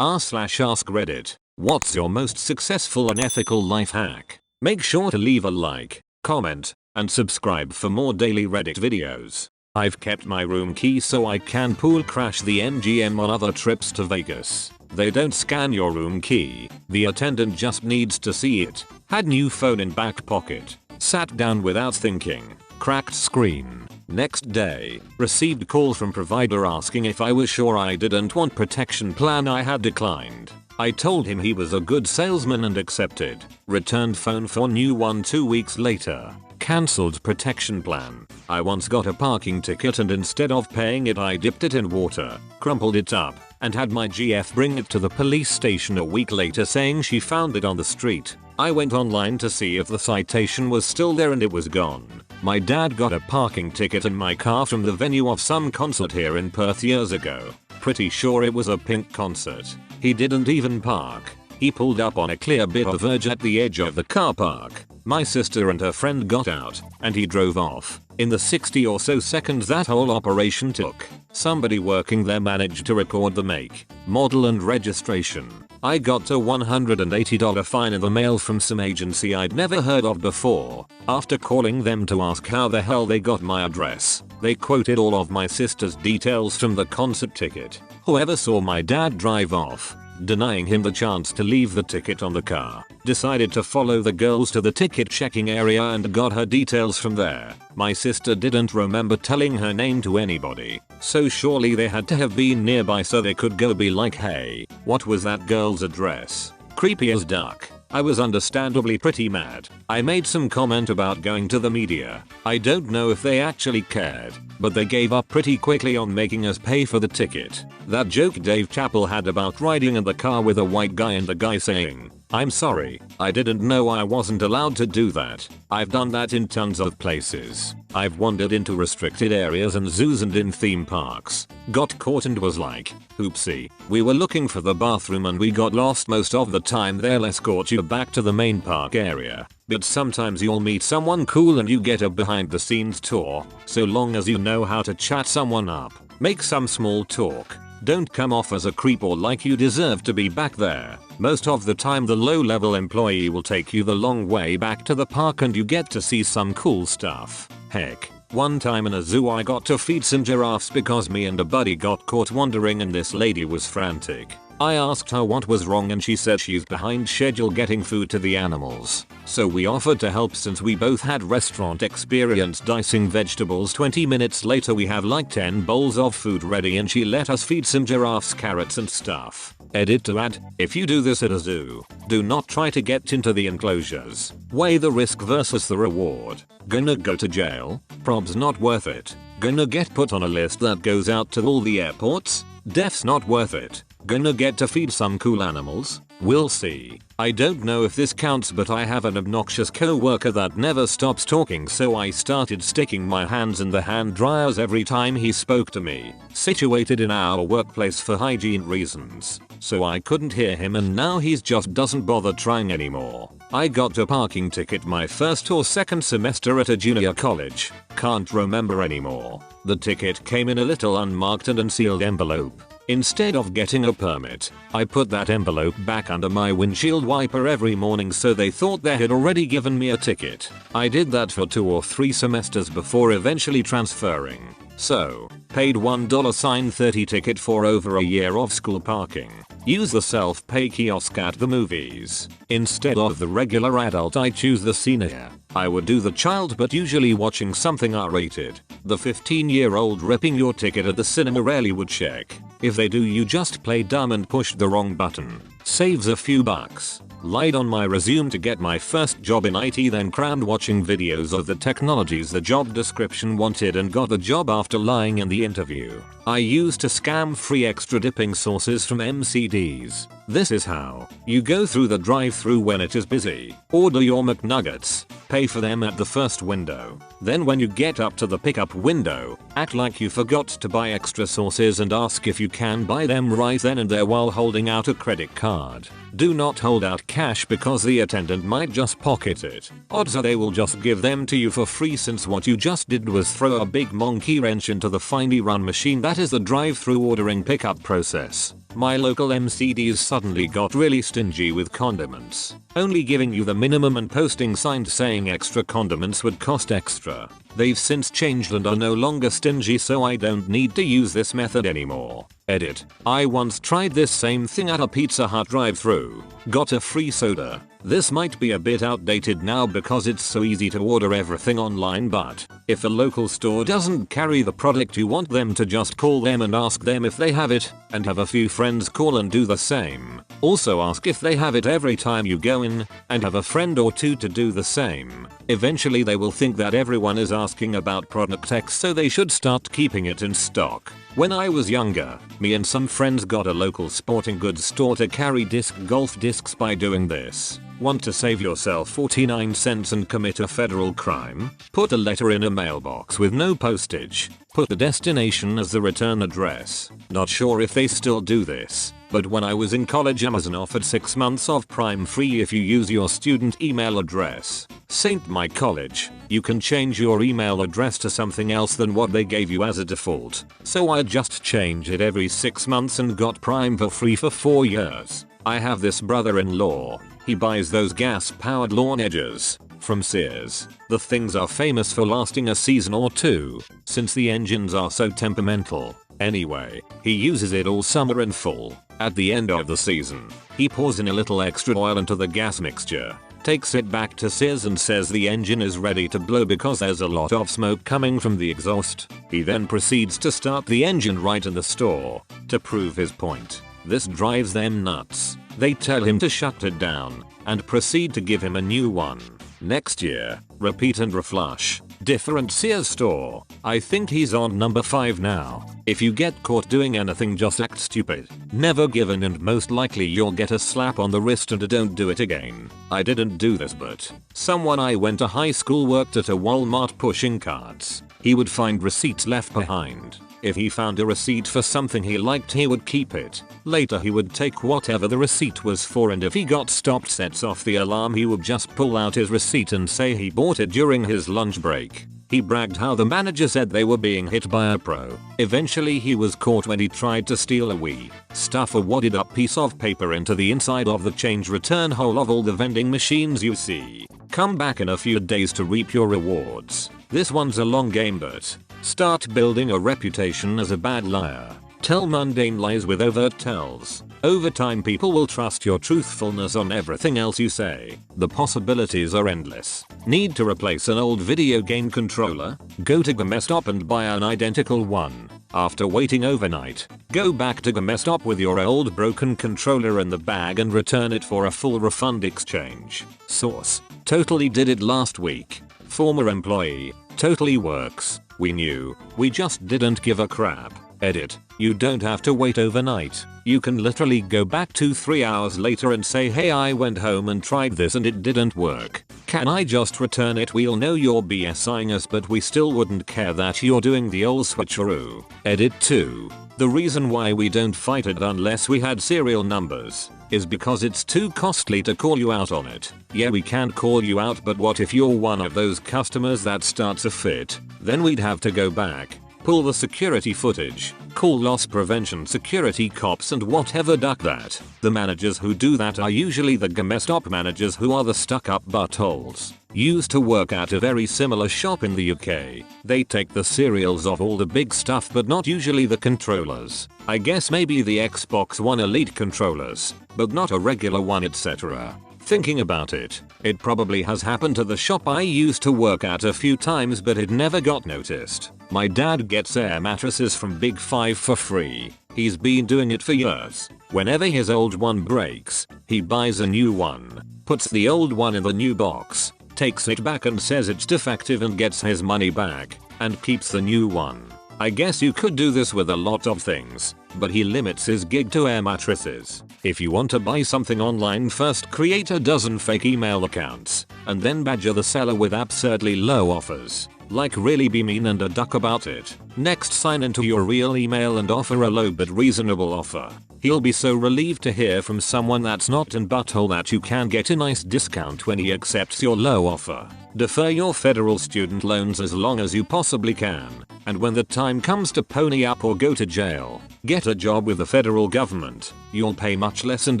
r/AskReddit. What's your most successful and ethical life hack? Make sure to leave a like, comment, and subscribe for more daily Reddit videos. I've kept my room key so I can pool crash the MGM on other trips to Vegas. They don't scan your room key. The attendant just needs to see it. Had new phone in back pocket. Sat down without thinking. Cracked screen. Next day, received call from provider asking if I was sure I didn't want protection plan. I had declined. I told him he was a good salesman and accepted. Returned phone for new one 2 weeks later. Cancelled protection plan. I once got a parking ticket and instead of paying it I dipped it in water, crumpled it up, and had my GF bring it to the police station a week later saying she found it on the street. I went online to see if the citation was still there and it was gone. My dad got a parking ticket in my car from the venue of some concert here in Perth years ago. Pretty sure it was a Pink concert. He didn't even park. He pulled up on a clear bit of verge at the edge of the car park. My sister and her friend got out, and he drove off. In the 60 or so seconds that whole operation took, somebody working there managed to record the make, model and registration. I got a $180 fine in the mail from some agency I'd never heard of before. After calling them to ask how the hell they got my address, they quoted all of my sister's details from the concert ticket. Whoever saw my dad drive off, denying him the chance to leave the ticket on the car, decided to follow the girls to the ticket checking area and got her details from there. My sister didn't remember telling her name to anybody, so surely they had to have been nearby so they could go be like, hey, what was that girl's address? Creepy as duck. I was understandably pretty mad. I made some comment about going to the media. I don't know if they actually cared, but they gave up pretty quickly on making us pay for the ticket. That joke Dave Chappelle had about riding in the car with a white guy and the guy saying, "I'm sorry, I didn't know I wasn't allowed to do that." I've done that in tons of places. I've wandered into restricted areas and zoos and in theme parks. Got caught and was like, oopsie, we were looking for the bathroom and we got lost. Most of the time they'll escort you back to the main park area. But sometimes you'll meet someone cool and you get a behind the scenes tour, so long as you know how to chat someone up, make some small talk. Don't come off as a creep or like you deserve to be back there. Most of the time the low level employee will take you the long way back to the park and you get to see some cool stuff. Heck, one time in a zoo I got to feed some giraffes because me and a buddy got caught wandering and this lady was frantic. I asked her what was wrong and she said she's behind schedule getting food to the animals. So we offered to help since we both had restaurant experience dicing vegetables. 20 minutes later we have like 10 bowls of food ready and she let us feed some giraffes carrots and stuff. Edit to add, if you do this at a zoo, do not try to get into the enclosures. Weigh the risk versus the reward. Gonna go to jail? Probs not worth it. Gonna get put on a list that goes out to all the airports? Def's not worth it. Gonna get to feed some cool animals? We'll see. I don't know if this counts but I have an obnoxious co-worker that never stops talking so I started sticking my hands in the hand dryers every time he spoke to me. Situated in our workplace for hygiene reasons. So I couldn't hear him and now he just doesn't bother trying anymore. I got a parking ticket my first or second semester at a junior college. Can't remember anymore. The ticket came in a little unmarked and unsealed envelope. Instead of getting a permit, I put that envelope back under my windshield wiper every morning so they thought they had already given me a ticket. I did that for 2 or 3 semesters before eventually transferring. So, paid $1.30 ticket for over a year of school parking. Use the self-pay kiosk at the movies. Instead of the regular adult I choose the senior. I would do the child but usually watching something R-rated. The 15-year-old ripping your ticket at the cinema rarely would check. If they do you just play dumb and pushed the wrong button. Saves a few bucks. Lied on my resume to get my first job in IT then crammed watching videos of the technologies the job description wanted and got the job after lying in the interview. I used to scam free extra dipping sauces from MCDs. This is how. You go through the drive-thru when it is busy. Order your McNuggets. Pay for them at the first window. Then when you get up to the pickup window, act like you forgot to buy extra sauces and ask if you can buy them right then and there while holding out a credit card. Do not hold out cash because the attendant might just pocket it. Odds are they will just give them to you for free, since what you just did was throw a big monkey wrench into the finely run machine that is the drive-through ordering pickup process. My local MCDs suddenly got really stingy with condiments, only giving you the minimum and posting signs saying extra condiments would cost extra. They've since changed and are no longer stingy, so I don't need to use this method anymore. Edit. I once tried this same thing at a Pizza Hut drive-thru. Got a free soda. This might be a bit outdated now because it's so easy to order everything online, but if a local store doesn't carry the product, you want them to just call them and ask them if they have it, and have a few friends call and do the same. Also ask if they have it every time you go in, and have a friend or two to do the same. Eventually they will think that everyone is asking about product X, so they should start keeping it in stock. When I was younger, me and some friends got a local sporting goods store to carry disc golf discs. By doing this, want to save yourself 49 cents and commit a federal crime? Put a letter in a mailbox with no postage. Put the destination as the return address. Not sure if they still do this, but when I was in college, Amazon offered 6 months of Prime free if you use your student email address. Saint my college, you can change your email address to something else than what they gave you as a default. So I just changed it every 6 months and got Prime for free for 4 years. I have this brother-in-law. He buys those gas-powered lawn edgers from Sears. The things are famous for lasting a season or two, since the engines are so temperamental. Anyway, he uses it all summer in full. At the end of the season, he pours in a little extra oil into the gas mixture, takes it back to Sears and says the engine is ready to blow because there's a lot of smoke coming from the exhaust. He then proceeds to start the engine right in the store to prove his point. This drives them nuts. They tell him to shut it down and proceed to give him a new one. Next year, repeat and reflush. Different Sears store. I think he's on number 5 now. If you get caught doing anything, just act stupid. Never give in, and most likely you'll get a slap on the wrist and don't do it again. I didn't do this, but someone I went to high school worked at a Walmart pushing carts. He would find receipts left behind. If he found a receipt for something he liked, he would keep it. Later he would take whatever the receipt was for, and if he got stopped, sets off the alarm, he would just pull out his receipt and say he bought it during his lunch break. He bragged how the manager said they were being hit by a pro. Eventually he was caught when he tried to steal a wee. Stuff a wadded up piece of paper into the inside of the change return hole of all the vending machines you see. Come back in a few days to reap your rewards. This one's a long game, but start building a reputation as a bad liar. Tell mundane lies with overt tells. Over time people will trust your truthfulness on everything else you say. The possibilities are endless. Need to replace an old video game controller? Go to GameStop and buy an identical one. After waiting overnight, go back to GameStop with your old broken controller in the bag and return it for a full refund exchange. Source: totally did it last week. Former employee: totally works. We knew, we just didn't give a crap. Edit: you don't have to wait overnight. You can literally go back 2-3 hours later and say, hey, I went home and tried this and it didn't work. Can I just return it? We'll know you're BSing us, but we still wouldn't care that you're doing the old switcheroo. Edit 2. The reason why we don't fight it unless we had serial numbers is because it's too costly to call you out on it. Yeah, we can't call you out, but what if you're one of those customers that starts a fit? Then we'd have to go back, pull the security footage, call loss prevention security cops and whatever, duck that. The managers who do that are usually the GameStop managers, who are the stuck-up buttholes. Used to work at a very similar shop in the UK. They take the serials of all the big stuff but not usually the controllers. I guess maybe the Xbox One Elite controllers, but not a regular one, etc. Thinking about it, it probably has happened to the shop I used to work at a few times, but it never got noticed. My dad gets air mattresses from Big 5 for free. He's been doing it for years. Whenever his old one breaks, he buys a new one, puts the old one in the new box, takes it back and says it's defective and gets his money back, and keeps the new one. I guess you could do this with a lot of things, but he limits his gig to air mattresses. If you want to buy something online, first create a dozen fake email accounts, and then badger the seller with absurdly low offers. Like really be mean and a duck about it. Next sign into your real email and offer a low but reasonable offer. He'll be so relieved to hear from someone that's not in butthole that you can get a nice discount when he accepts your low offer. Defer your federal student loans as long as you possibly can. And when the time comes to pony up or go to jail, get a job with the federal government. You'll pay much less and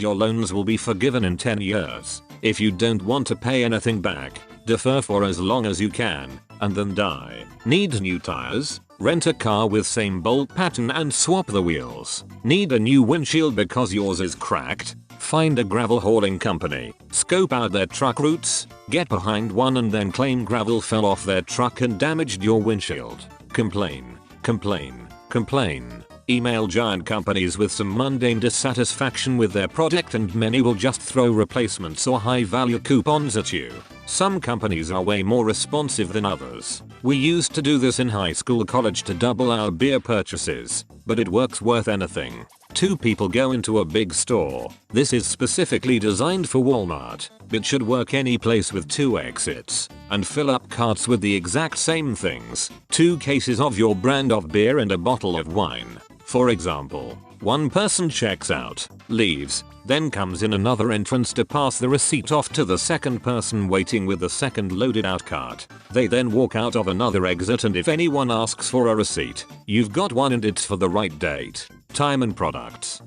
your loans will be forgiven in 10 years. If you don't want to pay anything back, defer for as long as you can, and then die. Need new tires? Rent a car with same bolt pattern and swap the wheels. Need a new windshield because yours is cracked? Find a gravel hauling company, scope out their truck routes, get behind one and then claim gravel fell off their truck and damaged your windshield. Complain, complain, complain. Email giant companies with some mundane dissatisfaction with their product and many will just throw replacements or high value coupons at you. Some companies are way more responsive than others. We used to do this in high school college to double our beer purchases, but it works worth anything. Two people go into a big store. This is specifically designed for Walmart, but should work any place with 2 exits, and fill up carts with the exact same things. 2 cases of your brand of beer and a bottle of wine. For example, one person checks out, leaves, then comes in another entrance to pass the receipt off to the second person waiting with the second loaded out cart. They then walk out of another exit and if anyone asks for a receipt, you've got one and it's for the right date, time and products.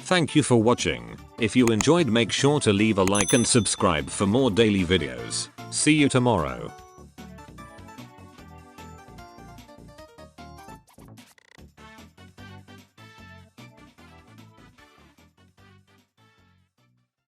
Thank you for watching. If you enjoyed, make sure to leave a like and subscribe for more daily videos. See you tomorrow.